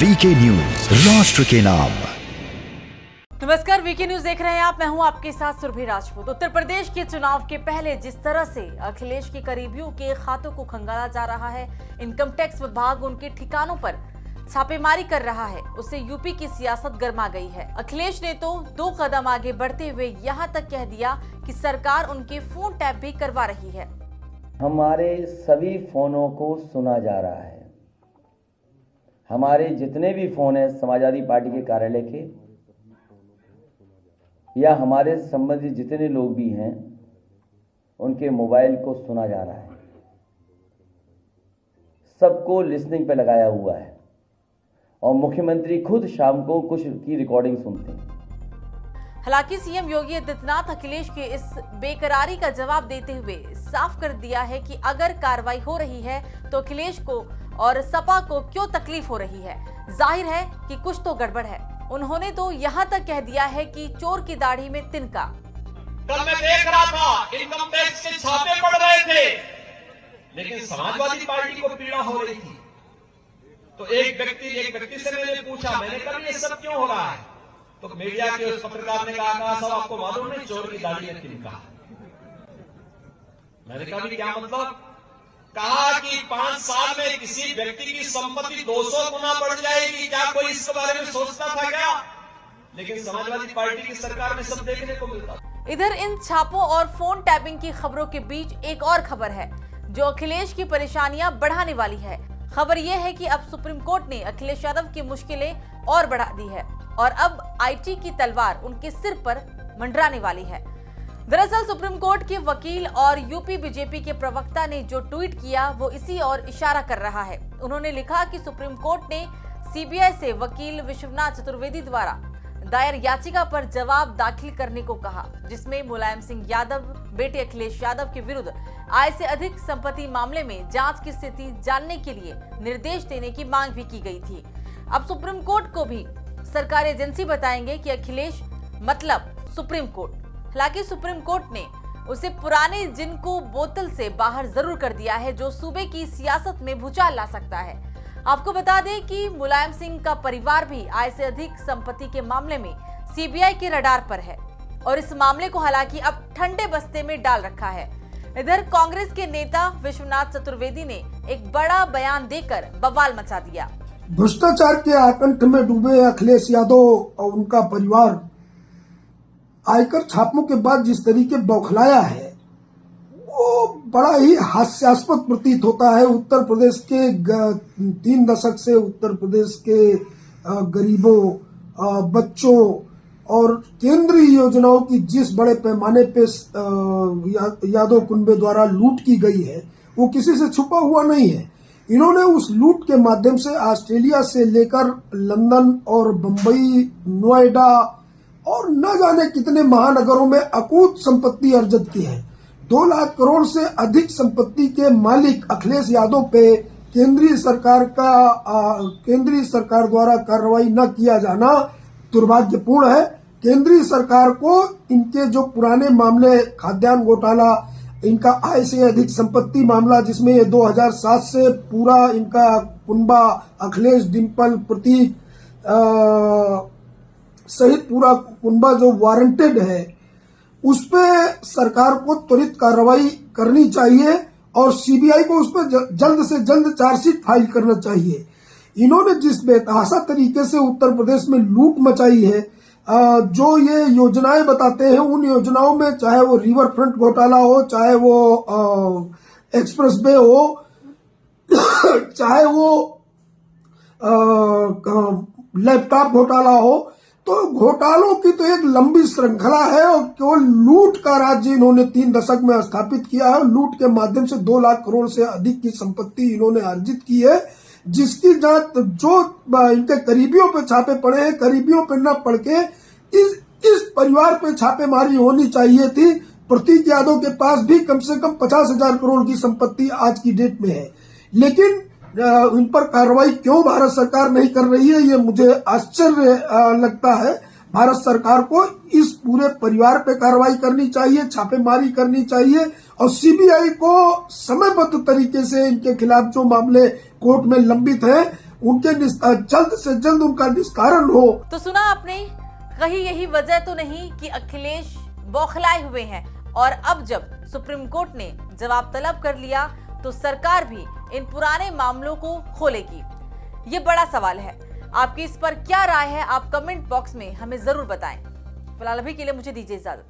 VK news, राष्ट्र के नाम। नमस्कार, वीके न्यूज देख रहे हैं आप। मैं हूं आपके साथ सुरभि राजपूत। उत्तर प्रदेश के चुनाव के पहले जिस तरह से अखिलेश के करीबियों के खातों को खंगाला जा रहा है, इनकम टैक्स विभाग उनके ठिकानों पर छापेमारी कर रहा है, उससे यूपी की सियासत गर्मा गई है। अखिलेश ने तो 2 कदम आगे बढ़ते हुए यहां तक कह दिया कि सरकार उनके फोन टैप भी करवा रही है। हमारे सभी फोनों को सुना जा रहा है। हमारे जितने भी फोन हैं समाजवादी पार्टी के कार्यालय के या हमारे संबंधित जितने लोग भी हैं, उनके मोबाइल को सुना जा रहा है। सबको लिसनिंग पे लगाया हुआ है और मुख्यमंत्री खुद शाम को कुछ की रिकॉर्डिंग सुनते हैं। हालांकि सीएम योगी आदित्यनाथ अखिलेश के इस बेकरारी का जवाब देते हुए साफ कर दिया है कि अगर कार्रवाई हो रही है तो अखिलेश को और सपा को क्यों तकलीफ हो रही है। जाहिर है कि कुछ तो गड़बड़ है। उन्होंने तो यहाँ तक कह दिया है कि चोर की दाढ़ी में तिनका। कल मैं देख रहा था इनकम टैक्स के छापे पड़ रहे थे, लेकिन समाजवादी पार्टी को पीड़ा हो रही थी। तो एक व्यक्ति से मैंने पूछा, मैंने कहा ये सब क्यों हो रहा है? तो मीडिया के उस पत्रकार ने कहा साहब आपको मालूम नहीं, चोर की दाढ़ी में तिनका। मैंने कहा क्या मतलब? कहा कि 5 साल में किसी व्यक्ति की संपत्ति 200 गुना बढ़ जाएगी। क्या कोई इसके बारे में सोचता था क्या? लेकिन समाजवादी पार्टी की सरकार में सब देखने को मिलता। इधर इन छापों और फोन टैपिंग की खबरों के बीच एक और खबर है जो अखिलेश की परेशानियां बढ़ाने वाली है। खबर यह है कि अब सुप्रीम कोर्ट ने अखिलेश यादव की मुश्किलें और बढ़ा दी है और अब आईटी की तलवार उनके सिर पर मंडराने वाली है। दरअसल सुप्रीम कोर्ट के वकील और यूपी बीजेपी के प्रवक्ता ने जो ट्वीट किया वो इसी ओर इशारा कर रहा है। उन्होंने लिखा कि सुप्रीम कोर्ट ने सीबीआई से वकील विश्वनाथ चतुर्वेदी द्वारा दायर याचिका पर जवाब दाखिल करने को कहा, जिसमें मुलायम सिंह यादव बेटे अखिलेश यादव के विरुद्ध आय से अधिक संपत्ति मामले में जांच की स्थिति जानने के लिए निर्देश देने की मांग भी की गई थी। अब सुप्रीम कोर्ट को भी सरकारी एजेंसी बताएंगे कि अखिलेश मतलब सुप्रीम कोर्ट। हालांकि सुप्रीम कोर्ट ने उसे पुराने जिन को बोतल से बाहर जरूर कर दिया है, जो सूबे की सियासत में भूचाल ला सकता है। आपको बता दें कि मुलायम सिंह का परिवार भी आय से अधिक संपत्ति के मामले में सीबीआई के रडार पर है और इस मामले को हालांकि अब ठंडे बस्ते में डाल रखा है। इधर कांग्रेस के नेता विश्वनाथ चतुर्वेदी ने एक बड़ा बयान देकर बवाल मचा दिया। भ्रष्टाचार के आतंक में डूबे अखिलेश यादव और उनका परिवार आयकर छापों के बाद जिस तरीके बौखलाया है वो बड़ा ही हास्यास्पद प्रतीत होता है। उत्तर प्रदेश के 3 दशक से उत्तर प्रदेश के गरीबों, बच्चों और केंद्रीय योजनाओं की जिस बड़े पैमाने पे यादव कुनबे द्वारा लूट की गई है वो किसी से छुपा हुआ नहीं है। इन्होंने उस लूट के माध्यम से ऑस्ट्रेलिया से लेकर लंदन और बंबई, नोएडा और न जाने कितने महानगरों में अकूत संपत्ति अर्जित की है। 2 लाख करोड़ से अधिक संपत्ति के मालिक अखिलेश यादव पे केंद्रीय सरकार द्वारा कार्रवाई न किया जाना दुर्भाग्यपूर्ण है। केंद्रीय सरकार को इनके जो पुराने मामले, खाद्यान्न घोटाला, इनका आय से अधिक संपत्ति मामला जिसमें ये 2007 से पूरा इनका कुनबा, अखिलेश, डिम्पल, प्रतीक सहित पूरा कुनबा जो वारंटेड है, उस पे सरकार को त्वरित कार्रवाई करनी चाहिए और सीबीआई को उस पर जल्द से जल्द चार्जशीट फाइल करना चाहिए। इन्होंने जिस बेतहाशा तरीके से उत्तर प्रदेश में लूट मचाई है, जो ये योजनाएं बताते हैं, उन योजनाओं में चाहे वो रिवर फ्रंट घोटाला हो, चाहे वो एक्सप्रेस वे हो, चाहे वो लैपटॉप घोटाला हो, तो घोटालों की तो एक लंबी श्रृंखला है और केवल लूट का राज्य इन्होंने 3 दशक में स्थापित किया है। लूट के माध्यम से 2 लाख करोड़ से अधिक की संपत्ति इन्होंने अर्जित की है, जिसकी जांच जो इनके करीबियों पे छापे पड़े हैं, करीबियों पे न पड़ के इस परिवार पे छापेमारी होनी चाहिए थी। प्रतीक यादव के पास भी कम से कम 50,000 करोड़ की संपत्ति आज की डेट में है, लेकिन इन पर कार्रवाई क्यों भारत सरकार नहीं कर रही है, ये मुझे आश्चर्य लगता है। भारत सरकार को इस पूरे परिवार पे कार्रवाई करनी चाहिए, छापेमारी करनी चाहिए और सीबीआई को समयबद्ध तरीके से इनके खिलाफ जो मामले कोर्ट में लंबित हैं उनके जल्द से जल्द उनका निस्तारण हो। तो सुना आपने, कहीं यही वजह तो नहीं कि अखिलेश बौखलाए हुए हैं और अब जब सुप्रीम कोर्ट ने जवाब तलब कर लिया तो सरकार भी इन पुराने मामलों को खोलेगी? ये बड़ा सवाल है। आपकी इस पर क्या राय है? आप कमेंट बॉक्स में हमें जरूर बताएं। फिलहाल अभी के लिए मुझे दीजिए इजाजत।